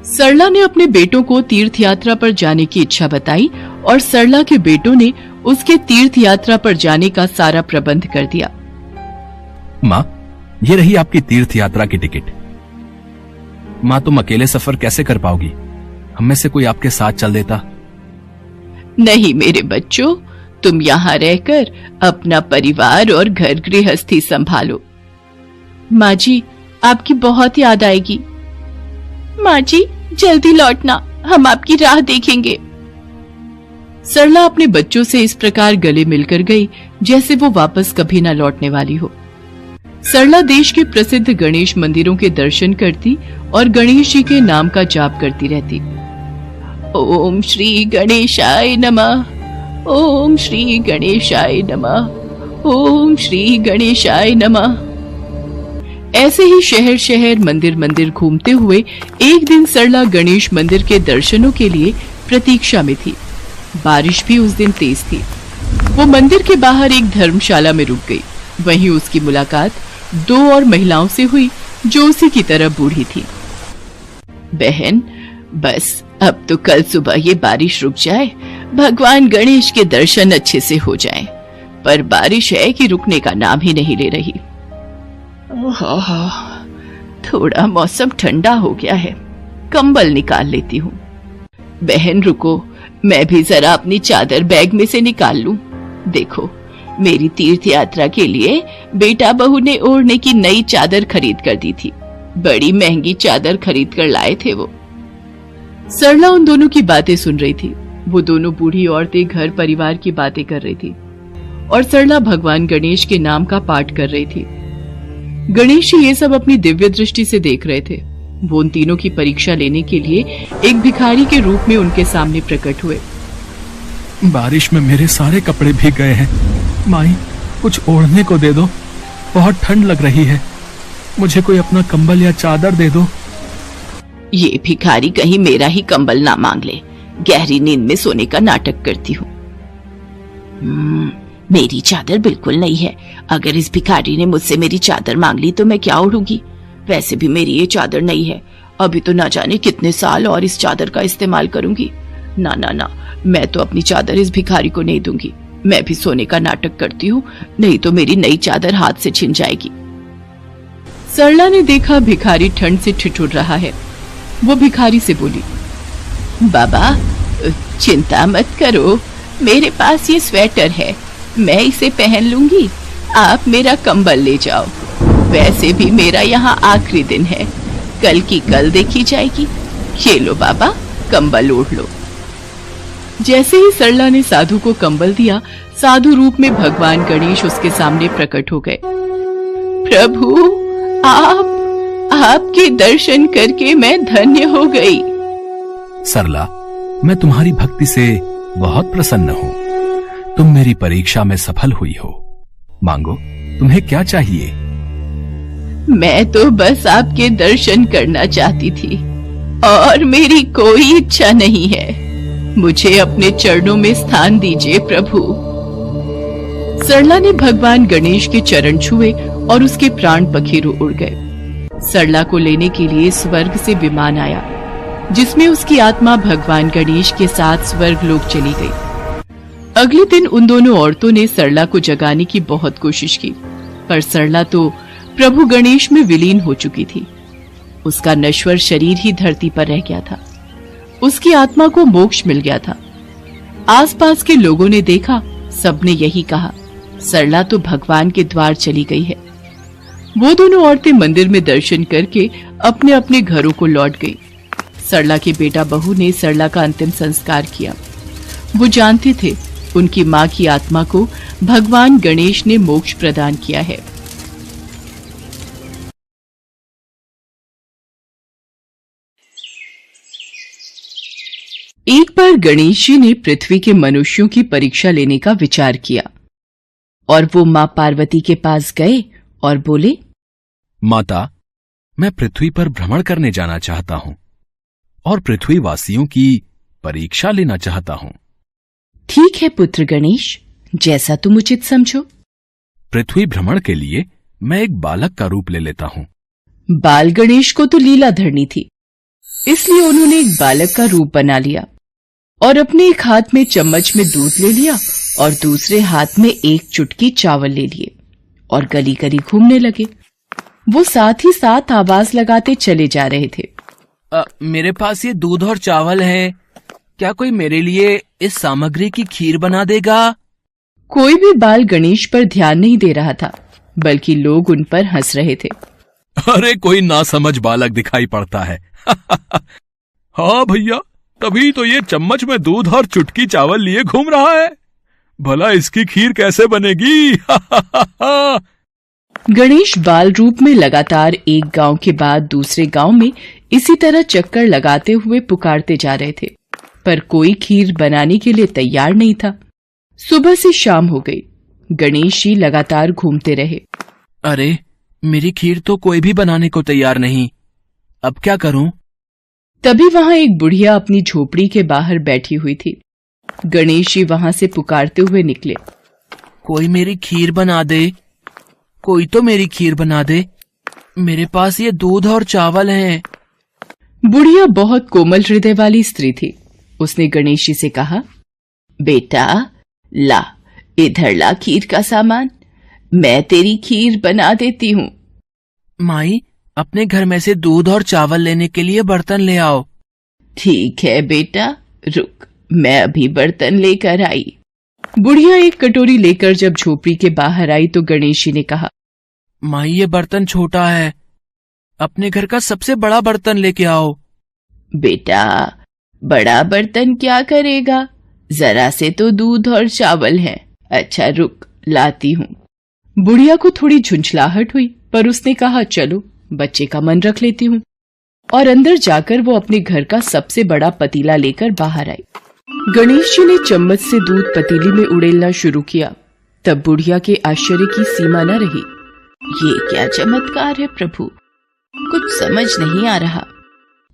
सरला ने अपने बेटों को तीर्थ यात्रा पर जाने की इच्छा बताई और सरला के बेटों ने उसके तीर्थ यात्रा पर जाने का सारा प्रबंध कर दिया। माँ, ये रही आपकी तीर्थ यात्रा की टिकट। माँ, तुम अकेले सफर कैसे कर पाओगी? हम में से कोई आपके साथ चल देता। नहीं मेरे बच्चों, तुम यहाँ रहकर अपना परिवार और घर गृहस्थी संभालो। माँ जी, आपकी बहुत याद आएगी। माँ जी, जल्दी लौटना, हम आपकी राह देखेंगे। सरला अपने बच्चों से इस प्रकार गले मिलकर गई जैसे वो वापस कभी न लौटने वाली हो। सरला देश के प्रसिद्ध गणेश मंदिरों के दर्शन करती और गणेश जी के नाम का जाप करती रहती। ओम श्री गणेशाय नमः, ओम श्री गणेशाय नमः, ओम श्री गणेशाय नमः। ऐसे ही शहर शहर मंदिर मंदिर घूमते हुए एक दिन सरला गणेश मंदिर के दर्शनों के लिए प्रतीक्षा में थी। बारिश भी उस दिन तेज थी। वो मंदिर के बाहर एक धर्मशाला में रुक गई। वहीं उसकी मुलाकात दो और महिलाओं से हुई जो उसी की तरह बूढ़ी थी। बहन, बस अब तो कल सुबह ये बारिश रुक जाए, भगवान गणेश के दर्शन अच्छे से हो जाएं। पर बारिश है कि रुकने का नाम ही नहीं ले रही। थोड़ा मौसम ठंडा हो गया है, कंबल निकाल लेती हूँ। बहन रुको, मैं भी जरा अपनी चादर बैग में से निकाल लूं। देखो, मेरी तीर्थ यात्रा के लिए बेटा बहू ने ओढ़ने की नई चादर खरीद कर दी थी। बड़ी महंगी चादर खरीद कर लाए थे वो। सरला उन दोनों की बातें सुन रही थी। वो दोनों बूढ़ी औरतें घर परिवार की बातें कर रही थी और सरला भगवान गणेश के नाम का पाठ कर रही थी। गणेश जी ये सब अपनी दिव्य दृष्टि से देख रहे थे। वो उन तीनों की परीक्षा लेने के लिए एक भिखारी के रूप में उनके सामने प्रकट हुए। बारिश में मेरे सारे कपड़े भीग गए हैं। माई, कुछ ओढ़ने को दे दो, बहुत ठंड लग रही है। मुझे कोई अपना कंबल या चादर दे दो। ये भिखारी कहीं मेरा ही कंबल ना मांग ले। गहरी नींद में सोने का नाटक करती हूँ। मेरी चादर बिल्कुल नहीं है। अगर इस भिखारी ने मुझसे मेरी चादर मांग ली तो मैं क्या ओढ़ूंगी? वैसे भी मेरी ये चादर नहीं है। अभी तो ना जाने कितने साल और इस चादर का इस्तेमाल करूंगी। ना ना ना, मैं तो अपनी चादर इस भिखारी को नहीं दूंगी। मैं भी सोने का नाटक करती हूँ, नहीं तो मेरी नई चादर हाथ से छिन जाएगी। सरला ने देखा भिखारी ठंड से ठिठुर रहा है। वो भिखारी से बोली, बाबा चिंता मत करो, मेरे पास ये स्वेटर है, मैं इसे पहन लूंगी। आप मेरा कंबल ले जाओ। वैसे भी मेरा यहाँ आखिरी दिन है, कल की कल देखी जाएगी। ये लो बाबा, कंबल ओढ़ लो। जैसे ही सरला ने साधु को कंबल दिया, साधु रूप में भगवान गणेश उसके सामने प्रकट हो गए। प्रभु, आपके दर्शन करके मैं धन्य हो गई। सरला, मैं तुम्हारी भक्ति से बहुत प्रसन्न हूँ। तुम मेरी परीक्षा में सफल हुई हो। मांगो, तुम्हें क्या चाहिए? मैं तो बस आपके दर्शन करना चाहती थी और मेरी कोई इच्छा नहीं है। मुझे अपने चरणों में स्थान दीजिए प्रभु। सरला ने भगवान गणेश के चरण छुए और उसके प्राण पखेरु उड़ गए। सरला को लेने के लिए स्वर्ग से विमान आया, जिसमें उसकी आत्मा भगवान गणेश के साथ स्वर्ग लोक चली गई। अगले दिन उन दोनों औरतों ने सरला को जगाने की बहुत कोशिश की, पर सरला तो प्रभु गणेश में विलीन हो चुकी थी। उसका नश्वर शरीर ही धरती पर रह गया था। उसकी आत्मा को मोक्ष मिल गया था। आसपास के लोगों ने देखा, सबने यही कहा, सरला तो भगवान के द्वार चली गई है। वो दोनों औरतें मंदिर में दर्शन करके अपने अपने घरों को लौट गई। सरला के बेटा बहू ने सरला का अंतिम संस्कार किया। वो जानते थे उनकी मां की आत्मा को भगवान गणेश ने मोक्ष प्रदान किया है। एक बार गणेश जी ने पृथ्वी के मनुष्यों की परीक्षा लेने का विचार किया और वो मां पार्वती के पास गए और बोले, माता, मैं पृथ्वी पर भ्रमण करने जाना चाहता हूं और पृथ्वी वासियों की परीक्षा लेना चाहता हूं। ठीक है पुत्र गणेश, जैसा तुम उचित समझो। पृथ्वी भ्रमण के लिए मैं एक बालक का रूप ले लेता हूं। बाल गणेश को तो लीला धरनी थी। इसलिए उन्होंने एक बालक का रूप बना लिया और अपने एक हाथ में चम्मच में दूध ले लिया और दूसरे हाथ में एक चुटकी चावल ले लिए और गली गली घूमने लगे। वो साथ ही साथ आवाज लगाते चले जा रहे थे। मेरे पास ये दूध और चावल है, क्या कोई मेरे लिए इस सामग्री की खीर बना देगा? कोई भी बाल गणेश पर ध्यान नहीं दे रहा था, बल्कि लोग उन पर हंस रहे थे। अरे कोई नासमझ बालक दिखाई पड़ता है। हाँ भैया, तभी तो ये चम्मच में दूध और चुटकी चावल लिए घूम रहा है। भला इसकी खीर कैसे बनेगी? गणेश बाल रूप में लगातार एक गांव के बाद दूसरे गांव में इसी तरह चक्कर लगाते हुए पुकारते जा रहे थे, पर कोई खीर बनाने के लिए तैयार नहीं था। सुबह से शाम हो गई, गणेश जी लगातार घूमते रहे। अरे मेरी खीर तो कोई भी बनाने को तैयार नहीं, अब क्या करूं? तभी वहां एक बुढ़िया अपनी झोपड़ी के बाहर बैठी हुई थी। गणेश जी वहां से पुकारते हुए निकले। कोई मेरी खीर बना दे, कोई तो मेरी खीर बना दे, मेरे पास ये दूध और चावल हैं। बुढ़िया बहुत कोमल हृदय वाली स्त्री थी। उसने गणेश जी से कहा, बेटा ला, इधर ला खीर का सामान, मैं तेरी खीर बना देती हूँ। माई, अपने घर में से दूध और चावल लेने के लिए बर्तन ले आओ। ठीक है बेटा, रुक, मैं अभी बर्तन लेकर आई। बुढ़िया एक कटोरी लेकर जब झोपड़ी के बाहर आई तो गणेश जी ने कहा, माई ये बर्तन छोटा है, अपने घर का सबसे बड़ा बर्तन लेके आओ। बेटा बड़ा बर्तन क्या करेगा, जरा से तो दूध और चावल है। अच्छा रुक, लाती हूँ। बुढ़िया को थोड़ी झुंझलाहट हुई, पर उसने कहा, चलो बच्चे का मन रख लेती हूँ, और अंदर जाकर वो अपने घर का सबसे बड़ा पतीला लेकर बाहर आई। गणेश जी ने चम्मच से दूध पतीली में उड़ेलना शुरू किया। तब बुढ़िया के आश्चर्य की सीमा न रही। ये क्या चमत्कार है प्रभु, कुछ समझ नहीं आ रहा।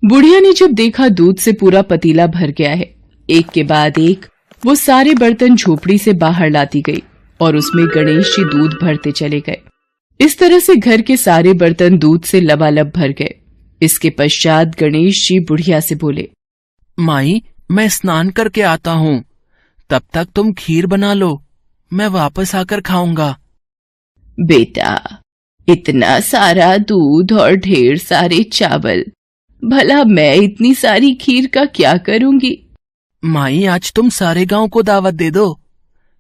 बुढ़िया ने जब देखा दूध से पूरा पतीला भर गया है, एक के बाद एक वो सारे बर्तन झोपड़ी से बाहर लाती गई और उसमें गणेश जी दूध भरते चले गए। इस तरह से घर के सारे बर्तन दूध से लबालब भर गए। इसके पश्चात गणेश जी बुढ़िया से बोले, माई मैं स्नान करके आता हूँ, तब तक तुम खीर बना लो, मैं वापस आकर खाऊंगा। बेटा इतना सारा दूध और ढेर सारे चावल, भला मैं इतनी सारी खीर का क्या करूंगी? माई आज तुम सारे गांव को दावत दे दो,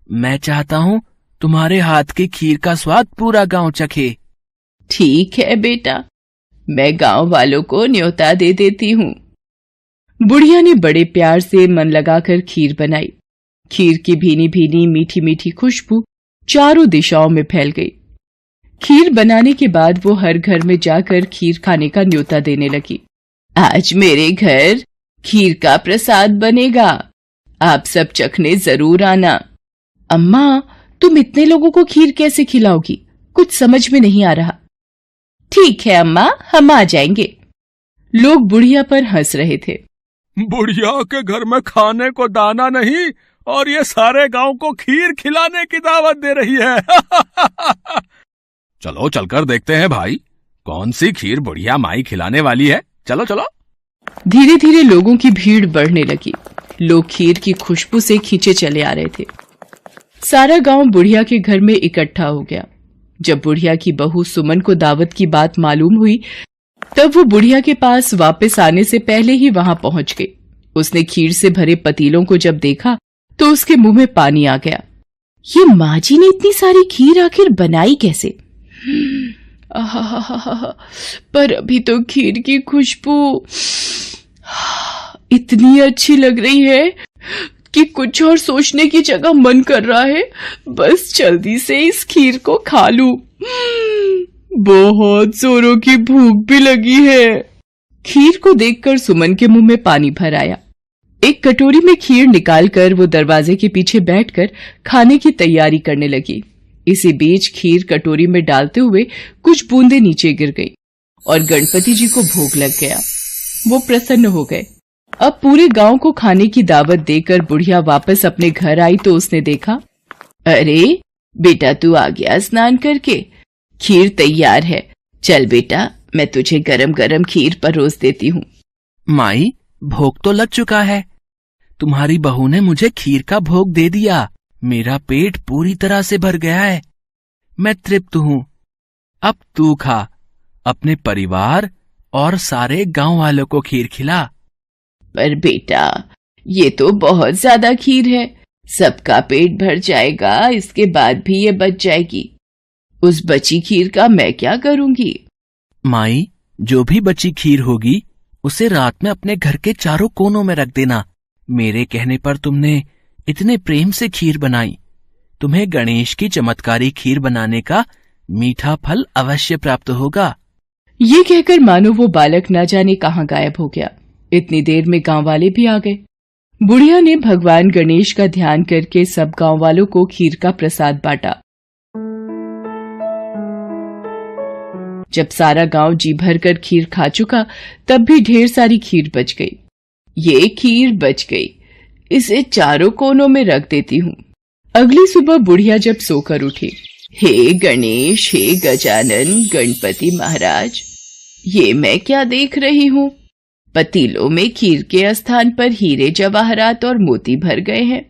मैं चाहता हूँ तुम्हारे हाथ की खीर का स्वाद पूरा गांव चखे। ठीक है बेटा, मैं गांव वालों को न्योता दे देती हूँ। बुढ़िया ने बड़े प्यार से मन लगाकर खीर बनाई। खीर की भीनी भीनी मीठी मीठी खुशबू चारों दिशाओं में फैल गई। खीर बनाने के बाद वो हर घर में जाकर खीर खाने का न्योता देने लगी। आज मेरे घर खीर का प्रसाद बनेगा, आप सब चखने जरूर आना। अम्मा तुम इतने लोगों को खीर कैसे खिलाओगी, कुछ समझ में नहीं आ रहा। ठीक है अम्मा, हम आ जाएंगे। लोग बुढ़िया पर हंस रहे थे। बुढ़िया के घर में खाने को दाना नहीं और ये सारे गांव को खीर खिलाने की दावत दे रही है। चलो चलकर देखते हैं भाई, कौन सी खीर बुढ़िया माई खिलाने वाली है। चलो चलो। धीरे धीरे लोगों की भीड़ बढ़ने लगी। लोग खीर की खुशबू से खींचे चले आ रहे थे। सारा गांव बुढ़िया के घर में इकट्ठा हो गया। जब बुढ़िया की बहू सुमन को दावत की बात मालूम हुई, तब वो बुढ़िया के पास वापस आने से पहले ही वहां पहुंच गई। उसने खीर से भरे पतीलों को जब देखा तो उसके मुंह में पानी आ गया। ये माँ जी ने इतनी सारी खीर आखिर बनाई कैसे? पर अभी तो खीर की खुशबू इतनी अच्छी लग रही है कि कुछ और सोचने की जगह मन कर रहा है बस जल्दी से इस खीर को खा लूं। बहुत जोरों की भूख भी लगी है। खीर को देखकर सुमन के मुंह में पानी भर आया। एक कटोरी में खीर निकालकर वो दरवाजे के पीछे बैठकर खाने की तैयारी करने लगी। इसी बीच खीर कटोरी में डालते हुए कुछ बूंदें नीचे गिर गई और गणपति जी को भोग लग गया। वो प्रसन्न हो गए। अब पूरे गांव को खाने की दावत देकर बुढ़िया वापस अपने घर आई तो उसने देखा, अरे बेटा तू आ गया स्नान करके, खीर तैयार है। चल बेटा मैं तुझे गरम गरम खीर परोस देती हूँ। माई, भोग तो लग चुका है। तुम्हारी बहू ने मुझे खीर का भोग दे दिया। मेरा पेट पूरी तरह से भर गया है। मैं तृप्त हूं। अब तू खा, अपने परिवार और सारे गांव वालों को खीर खिला। पर बेटा, ये तो बहुत ज्यादा खीर है। सबका पेट भर जाएगा, इसके बाद भी ये बच जाएगी। उस बची खीर का मैं क्या करूंगी? माई, जो भी बची खीर होगी उसे रात में अपने घर के चारों कोनों में रख देना। मेरे कहने पर तुमने इतने प्रेम से खीर बनाई। तुम्हें गणेश की चमत्कारी खीर बनाने का मीठा फल अवश्य प्राप्त होगा। ये कहकर मानो वो बालक न जाने कहाँ गायब हो गया। इतनी देर में गांव वाले भी आ गए। बुढ़िया ने भगवान गणेश का ध्यान करके सब गांव वालों को खीर का प्रसाद बांटा। जब सारा गांव जी भर कर खीर खा चुका, तब भी ढेर सारी खीर बच गई। ये खीर बच गई, इसे चारों कोनों में रख देती हूँ। अगली सुबह बुढ़िया जब सोकर उठी, हे गणेश, हे गजानन, गणपति महाराज, ये मैं क्या देख रही हूँ? पतीलों में खीर के स्थान पर हीरे जवाहरात और मोती भर गए हैं।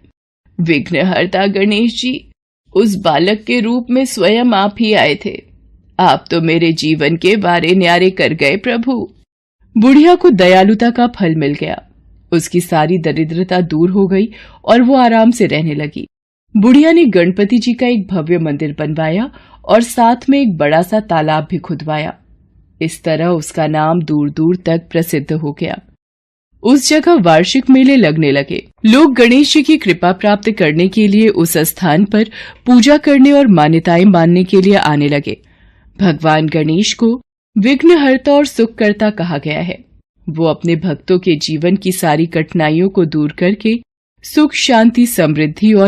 विघ्नहर्ता गणेश जी उस बालक के रूप में स्वयं आप ही आए थे। आप तो मेरे जीवन के बारे न्यारे कर गए प्रभु। बुढ़िया को दयालुता का फल मिल गया। उसकी सारी दरिद्रता दूर हो गई और वो आराम से रहने लगी। बुढ़िया ने गणपति जी का एक भव्य मंदिर बनवाया और साथ में एक बड़ा सा तालाब भी खुदवाया। इस तरह उसका नाम दूर दूर तक प्रसिद्ध हो गया। उस जगह वार्षिक मेले लगने लगे। लोग गणेश जी की कृपा प्राप्त करने के लिए उस स्थान पर पूजा करने और मान्यताएं मानने के लिए आने लगे। भगवान गणेश को विघ्नहर्ता और सुखकर्ता कहा गया है। वो अपने भक्तों के जीवन की सारी कठिनाइयों को दूर करके सुख, शांति, समृद्धि और